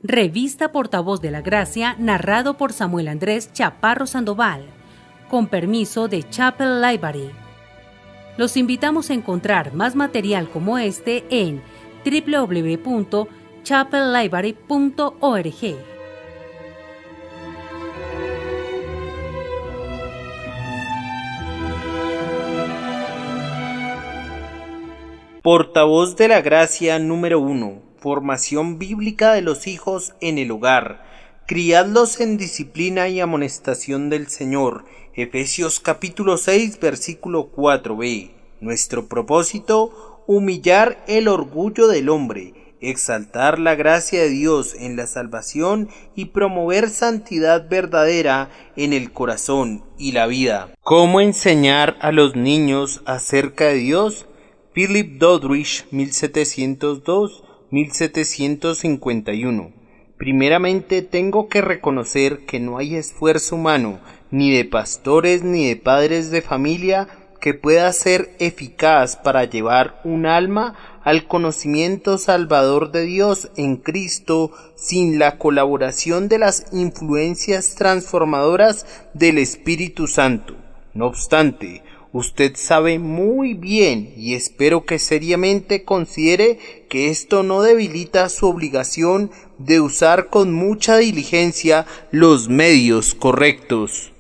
Revista Portavoz de la Gracia, narrado por Samuel Andrés Chaparro Sandoval, con permiso de Chapel Library. Los invitamos a encontrar más material como este en www.chapellibrary.org. Portavoz de la Gracia número 1. Formación bíblica de los hijos en el hogar. Criadlos en disciplina y amonestación del Señor. Efesios capítulo 6, versículo 4b. Nuestro propósito: humillar el orgullo del hombre, exaltar la gracia de Dios en la salvación y promover santidad verdadera en el corazón y la vida. ¿Cómo enseñar a los niños acerca de Dios? Philip Doddridge, 1702-1751. Primeramente tengo que reconocer que no hay esfuerzo humano, ni de pastores ni de padres de familia, que pueda ser eficaz para llevar un alma al conocimiento salvador de Dios en Cristo sin la colaboración de las influencias transformadoras del Espíritu Santo. No obstante, usted sabe muy bien, y espero que seriamente considere, que esto no debilita su obligación de usar con mucha diligencia los medios correctos.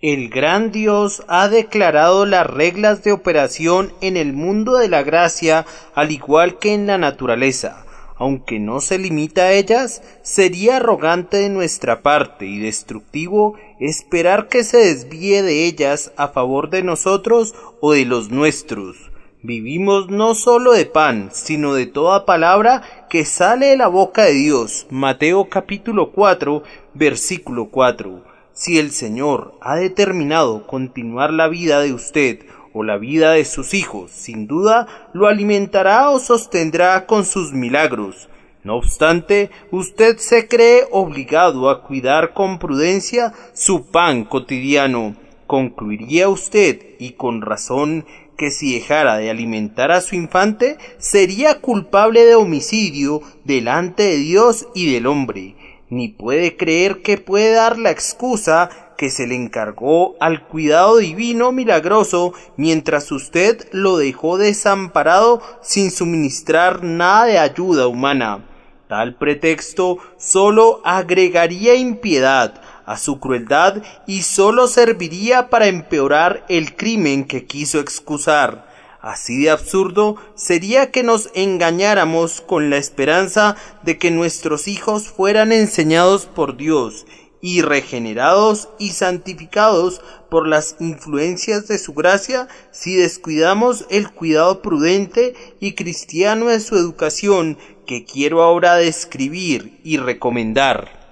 El gran Dios ha declarado las reglas de operación en el mundo de la gracia, al igual que en la naturaleza. Aunque no se limita a ellas, sería arrogante de nuestra parte y destructivo esperar que se desvíe de ellas a favor de nosotros o de los nuestros. Vivimos no solo de pan, sino de toda palabra que sale de la boca de Dios. Mateo capítulo 4, versículo 4. Si el Señor ha determinado continuar la vida de usted o la vida de sus hijos, sin duda lo alimentará o sostendrá con sus milagros. No obstante, usted se cree obligado a cuidar con prudencia su pan cotidiano. Concluiría usted, y con razón, que si dejara de alimentar a su infante, sería culpable de homicidio delante de Dios y del hombre. Ni puede creer que puede dar la excusa que se le encargó al cuidado divino milagroso mientras usted lo dejó desamparado sin suministrar nada de ayuda humana. Tal pretexto solo agregaría impiedad a su crueldad y solo serviría para empeorar el crimen que quiso excusar. Así de absurdo sería que nos engañáramos con la esperanza de que nuestros hijos fueran enseñados por Dios y regenerados y santificados por las influencias de su gracia si descuidamos el cuidado prudente y cristiano de su educación, que quiero ahora describir y recomendar.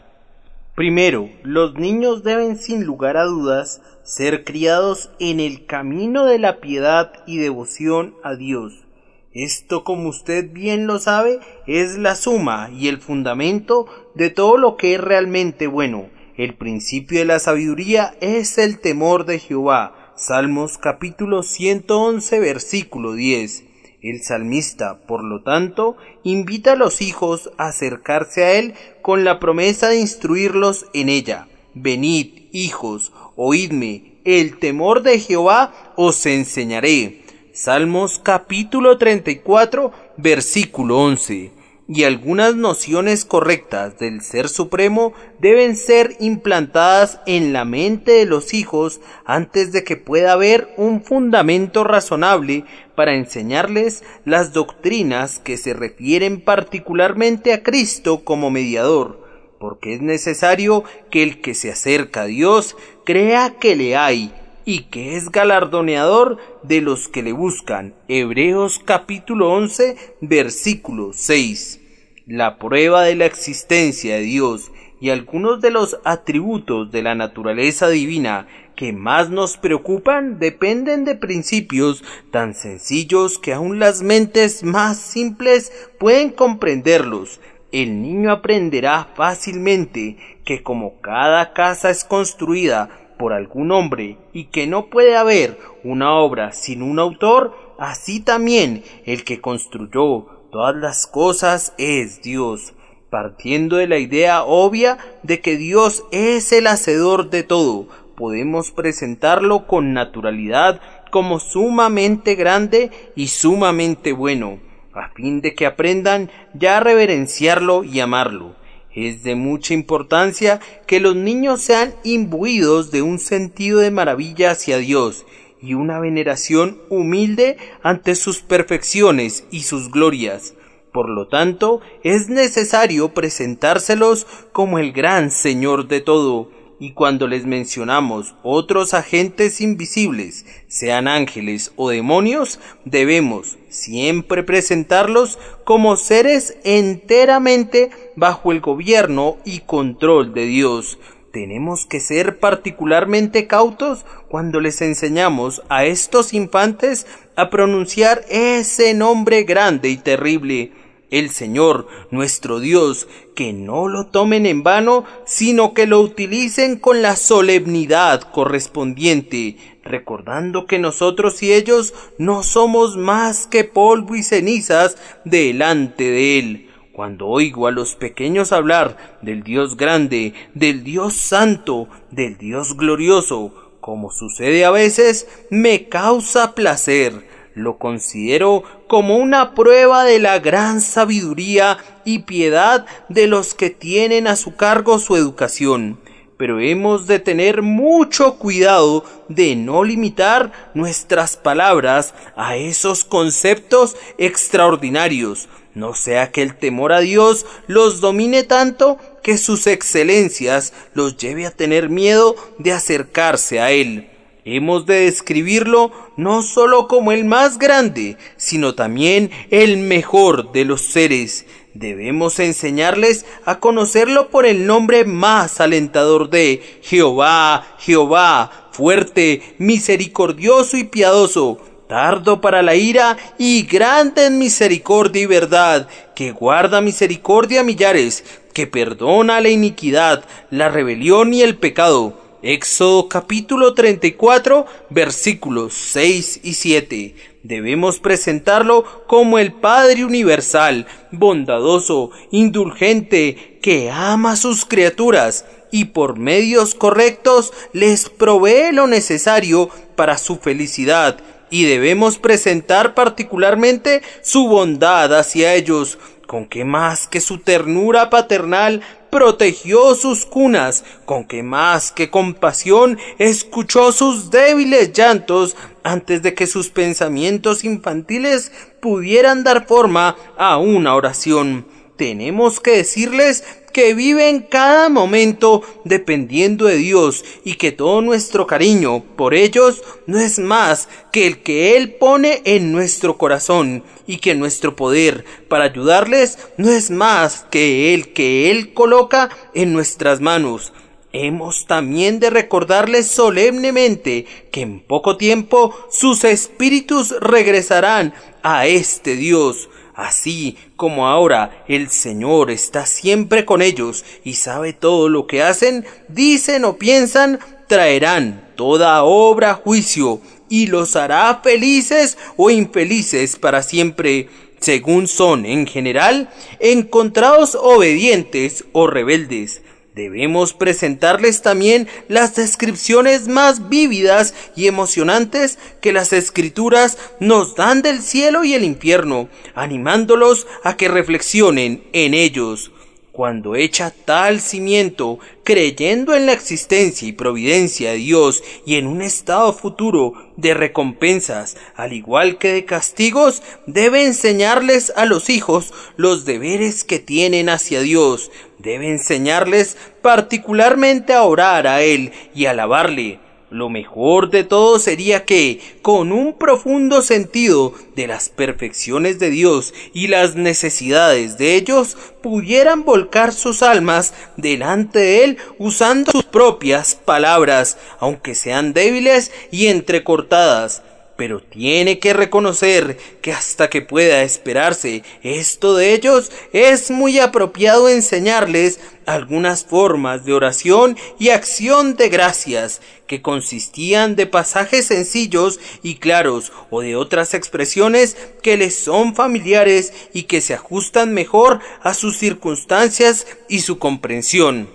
Primero, los niños deben sin lugar a dudas ser criados en el camino de la piedad y devoción a Dios. Esto, como usted bien lo sabe, es la suma y el fundamento de todo lo que es realmente bueno. El principio de la sabiduría es el temor de Jehová. Salmos capítulo 111, versículo 10. El salmista, por lo tanto, invita a los hijos a acercarse a él con la promesa de instruirlos en ella. Venid, hijos, oídme, el temor de Jehová os enseñaré. Salmos capítulo 34, versículo 11. Y algunas nociones correctas del Ser Supremo deben ser implantadas en la mente de los hijos antes de que pueda haber un fundamento razonable para enseñarles las doctrinas que se refieren particularmente a Cristo como mediador, porque es necesario que el que se acerca a Dios crea que le hay y que es galardoneador de los que le buscan. Hebreos capítulo 11, versículo 6. La prueba de la existencia de Dios y algunos de los atributos de la naturaleza divina que más nos preocupan dependen de principios tan sencillos que aún las mentes más simples pueden comprenderlos. El niño aprenderá fácilmente que como cada casa es construida por algún hombre y que no puede haber una obra sin un autor, así también el que construyó todas las cosas es Dios. Partiendo de la idea obvia de que Dios es el hacedor de todo, podemos presentarlo con naturalidad como sumamente grande y sumamente bueno, a fin de que aprendan ya a reverenciarlo y amarlo. Es de mucha importancia que los niños sean imbuidos de un sentido de maravilla hacia Dios y una veneración humilde ante sus perfecciones y sus glorias. Por lo tanto, es necesario presentárselos como el gran Señor de todo, y cuando les mencionamos otros agentes invisibles, sean ángeles o demonios, debemos siempre presentarlos como seres enteramente bajo el gobierno y control de Dios. Tenemos que ser particularmente cautos cuando les enseñamos a estos infantes a pronunciar ese nombre grande y terrible, el Señor, nuestro Dios, que no lo tomen en vano, sino que lo utilicen con la solemnidad correspondiente, recordando que nosotros y ellos no somos más que polvo y cenizas delante de Él. Cuando oigo a los pequeños hablar del Dios grande, del Dios santo, del Dios glorioso, como sucede a veces, me causa placer. Lo considero como una prueba de la gran sabiduría y piedad de los que tienen a su cargo su educación. Pero hemos de tener mucho cuidado de no limitar nuestras palabras a esos conceptos extraordinarios, no sea que el temor a Dios los domine tanto que sus excelencias los lleve a tener miedo de acercarse a Él. Hemos de describirlo no solo como el más grande, sino también el mejor de los seres. Debemos enseñarles a conocerlo por el nombre más alentador de Jehová, Jehová, fuerte, misericordioso y piadoso, tardo para la ira y grande en misericordia y verdad, que guarda misericordia a millares, que perdona la iniquidad, la rebelión y el pecado. Éxodo capítulo 34, versículos 6 y 7. Debemos presentarlo como el Padre universal, bondadoso, indulgente, que ama a sus criaturas y por medios correctos les provee lo necesario para su felicidad, y debemos presentar particularmente su bondad hacia ellos, con que más que su ternura paternal protegió sus cunas, con que más que compasión escuchó sus débiles llantos antes de que sus pensamientos infantiles pudieran dar forma a una oración. Tenemos que decirles que viven cada momento dependiendo de Dios y que todo nuestro cariño por ellos no es más que el que Él pone en nuestro corazón y que nuestro poder para ayudarles no es más que el que Él coloca en nuestras manos. Hemos también de recordarles solemnemente que en poco tiempo sus espíritus regresarán a este Dios. Así como ahora el Señor está siempre con ellos y sabe todo lo que hacen, dicen o piensan, traerán toda obra a juicio y los hará felices o infelices para siempre, según son en general encontrados obedientes o rebeldes. Debemos presentarles también las descripciones más vívidas y emocionantes que las Escrituras nos dan del cielo y el infierno, animándolos a que reflexionen en ellos. Cuando echa tal cimiento, creyendo en la existencia y providencia de Dios y en un estado futuro de recompensas, al igual que de castigos, debe enseñarles a los hijos los deberes que tienen hacia Dios. Debe enseñarles particularmente a orar a Él y alabarle. Lo mejor de todo sería que, con un profundo sentido de las perfecciones de Dios y las necesidades de ellos, pudieran volcar sus almas delante de Él usando sus propias palabras, aunque sean débiles y entrecortadas. pero tiene que reconocer que hasta que pueda esperarse esto de ellos, es muy apropiado enseñarles algunas formas de oración y acción de gracias que consistían de pasajes sencillos y claros o de otras expresiones que les son familiares y que se ajustan mejor a sus circunstancias y su comprensión.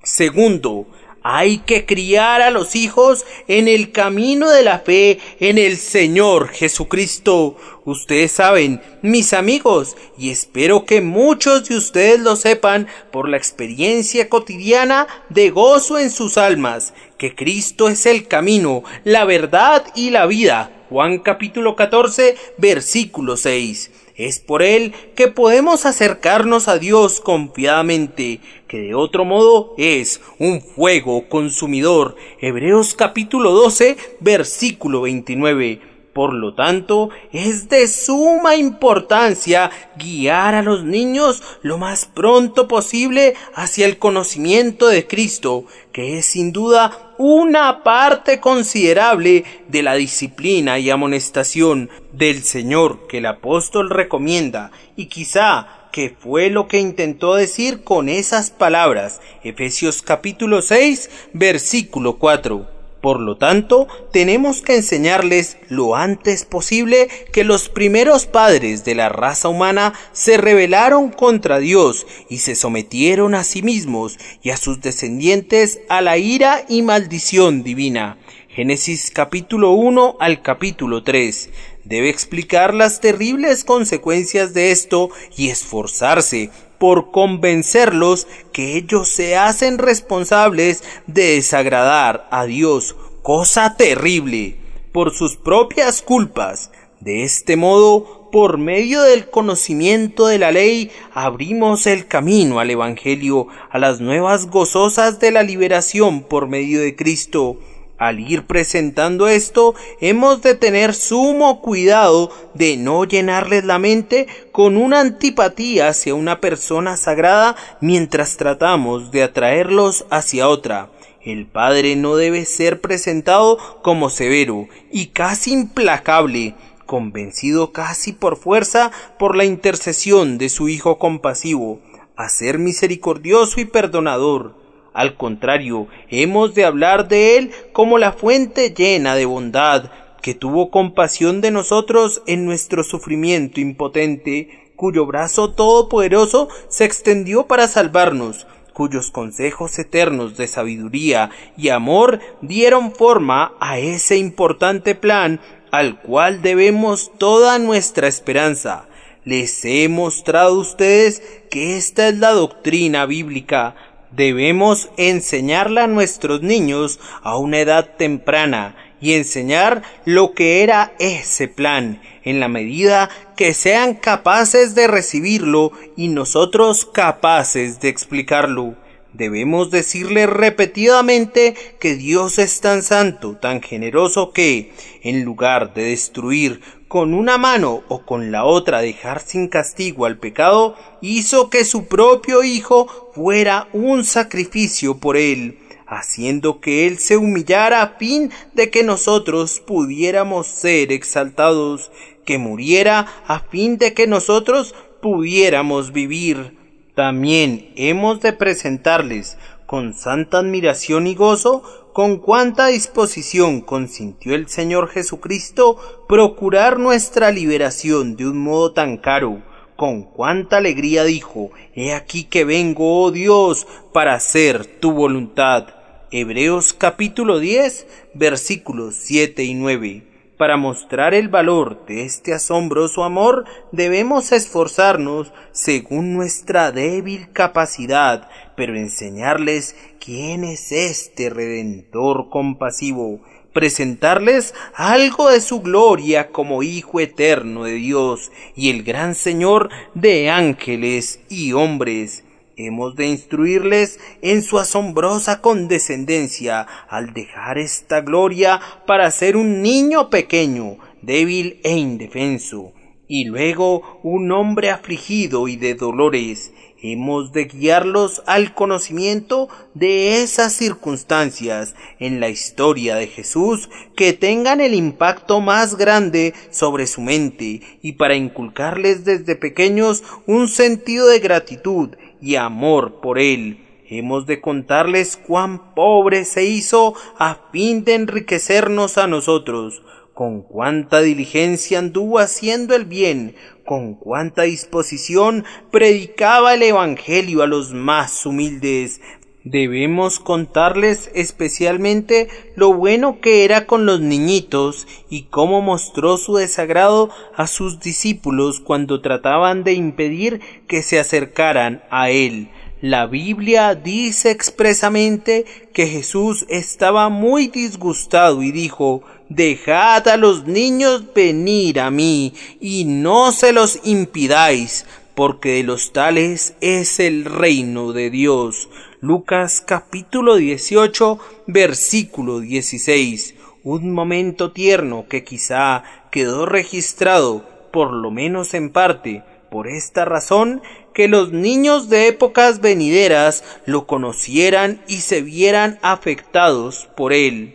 Segundo, hay que criar a los hijos en el camino de la fe en el Señor Jesucristo. Ustedes saben, mis amigos, y espero que muchos de ustedes lo sepan por la experiencia cotidiana de gozo en sus almas, que Cristo es el camino, la verdad y la vida. Juan capítulo 14, versículo 6. Es por él que podemos acercarnos a Dios confiadamente, que de otro modo es un fuego consumidor. Hebreos capítulo 12, versículo 29. Por lo tanto, es de suma importancia guiar a los niños lo más pronto posible hacia el conocimiento de Cristo, que es sin duda una parte considerable de la disciplina y amonestación del Señor que el apóstol recomienda, y quizá que fue lo que intentó decir con esas palabras. Efesios capítulo 6, versículo 4. Por lo tanto, tenemos que enseñarles lo antes posible que los primeros padres de la raza humana se rebelaron contra Dios y se sometieron a sí mismos y a sus descendientes a la ira y maldición divina. Génesis capítulo 1 al capítulo 3. Debe explicar las terribles consecuencias de esto y esforzarse por convencerlos que ellos se hacen responsables de desagradar a Dios, cosa terrible, por sus propias culpas. De este modo, por medio del conocimiento de la ley, abrimos el camino al Evangelio, a las nuevas gozosas de la liberación por medio de Cristo. Al ir presentando esto, hemos de tener sumo cuidado de no llenarles la mente con una antipatía hacia una persona sagrada mientras tratamos de atraerlos hacia otra. El padre no debe ser presentado como severo y casi implacable, convencido casi por fuerza por la intercesión de su hijo compasivo, a ser misericordioso y perdonador. Al contrario, hemos de hablar de él como la fuente llena de bondad, que tuvo compasión de nosotros en nuestro sufrimiento impotente, cuyo brazo todopoderoso se extendió para salvarnos, cuyos consejos eternos de sabiduría y amor dieron forma a ese importante plan al cual debemos toda nuestra esperanza. Les he mostrado a ustedes que esta es la doctrina bíblica. Debemos enseñarla a nuestros niños a una edad temprana y enseñar lo que era ese plan en la medida que sean capaces de recibirlo y nosotros capaces de explicarlo. Debemos decirle repetidamente que Dios es tan santo, tan generoso que, en lugar de destruir con una mano o con la otra dejar sin castigo al pecado, hizo que su propio Hijo fuera un sacrificio por él, haciendo que él se humillara a fin de que nosotros pudiéramos ser exaltados, que muriera a fin de que nosotros pudiéramos vivir. También hemos de presentarles con santa admiración y gozo con cuánta disposición consintió el Señor Jesucristo procurar nuestra liberación de un modo tan caro, con cuánta alegría dijo: «He aquí que vengo, oh Dios, para hacer tu voluntad». Hebreos capítulo 10, versículos 7 y 9. Para mostrar el valor de este asombroso amor, debemos esforzarnos según nuestra débil capacidad, pero enseñarles quién es este Redentor compasivo, presentarles algo de su gloria como Hijo eterno de Dios y el gran Señor de ángeles y hombres. Hemos de instruirles en su asombrosa condescendencia al dejar esta gloria para ser un niño pequeño, débil e indefenso, y luego un hombre afligido y de dolores, Hemos de guiarlos al conocimiento de esas circunstancias en la historia de Jesús que tengan el impacto más grande sobre su mente, y para inculcarles desde pequeños un sentido de gratitud y amor por Él. Hemos de contarles cuán pobre se hizo a fin de enriquecernos a nosotros, con cuánta diligencia anduvo haciendo el bien, con cuánta disposición predicaba el Evangelio a los más humildes. Debemos contarles especialmente lo bueno que era con los niñitos y cómo mostró su desagrado a sus discípulos cuando trataban de impedir que se acercaran a él. La Biblia dice expresamente que Jesús estaba muy disgustado y dijo: «Dejad a los niños venir a mí, y no se los impidáis, porque de los tales es el reino de Dios». Lucas capítulo 18, versículo 16. Un momento tierno que quizá quedó registrado, por lo menos en parte, por esta razón, que los niños de épocas venideras lo conocieran y se vieran afectados por él.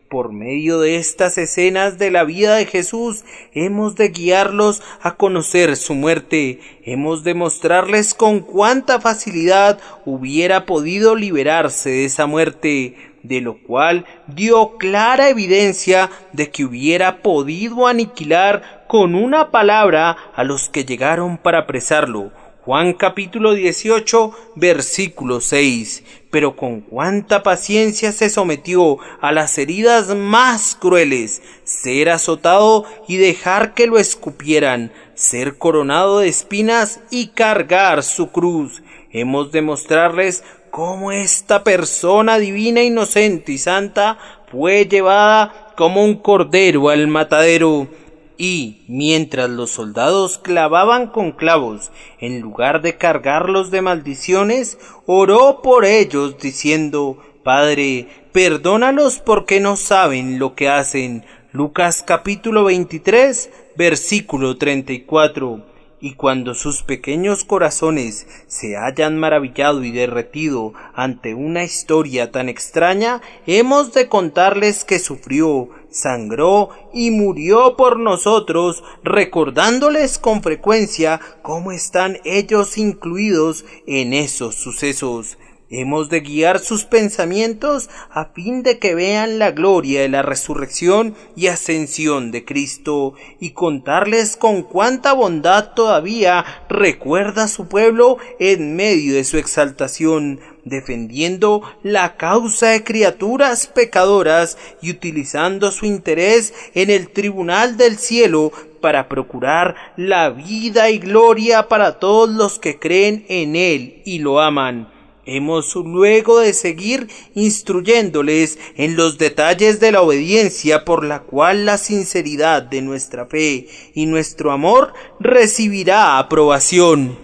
Por medio de estas escenas de la vida de Jesús, hemos de guiarlos a conocer su muerte. Hemos de mostrarles con cuánta facilidad hubiera podido liberarse de esa muerte, de lo cual dio clara evidencia de que hubiera podido aniquilar con una palabra a los que llegaron para apresarlo. Juan capítulo 18, versículo 6. Pero con cuánta paciencia se sometió a las heridas más crueles, ser azotado y dejar que lo escupieran, ser coronado de espinas y cargar su cruz. Hemos de mostrarles cómo esta persona divina, inocente y santa fue llevada como un cordero al matadero. Y mientras los soldados clavaban con clavos, en lugar de cargarlos de maldiciones, oró por ellos diciendo: «Padre, perdónalos porque no saben lo que hacen». Lucas capítulo 23, versículo 34. Y cuando sus pequeños corazones se hayan maravillado y derretido ante una historia tan extraña, hemos de contarles que sufrió, sangró y murió por nosotros, recordándoles con frecuencia cómo están ellos incluidos en esos sucesos. Hemos de guiar sus pensamientos a fin de que vean la gloria de la resurrección y ascensión de Cristo, y contarles con cuánta bondad todavía recuerda a su pueblo en medio de su exaltación, defendiendo la causa de criaturas pecadoras y utilizando su interés en el tribunal del cielo para procurar la vida y gloria para todos los que creen en Él y lo aman. Hemos luego de seguir instruyéndoles en los detalles de la obediencia por la cual la sinceridad de nuestra fe y nuestro amor recibirá aprobación.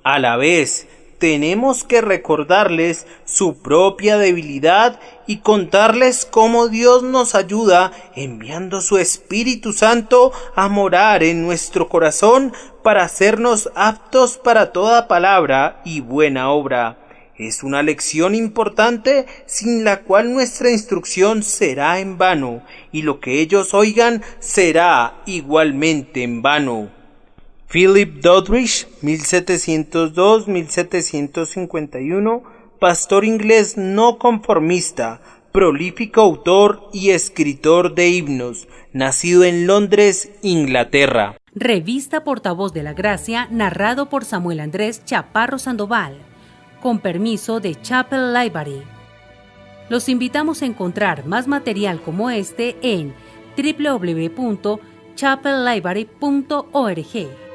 A la vez, tenemos que recordarles su propia debilidad y contarles cómo Dios nos ayuda enviando su Espíritu Santo a morar en nuestro corazón para hacernos aptos para toda palabra y buena obra. Es una lección importante sin la cual nuestra instrucción será en vano, y lo que ellos oigan será igualmente en vano. Philip Doddridge, 1702-1751, pastor inglés no conformista, prolífico autor y escritor de himnos, nacido en Londres, Inglaterra. Revista Portavoz de la Gracia, narrado por Samuel Andrés Chaparro Sandoval, con permiso de Chapel Library. Los invitamos a encontrar más material como este en www.chapellibrary.org.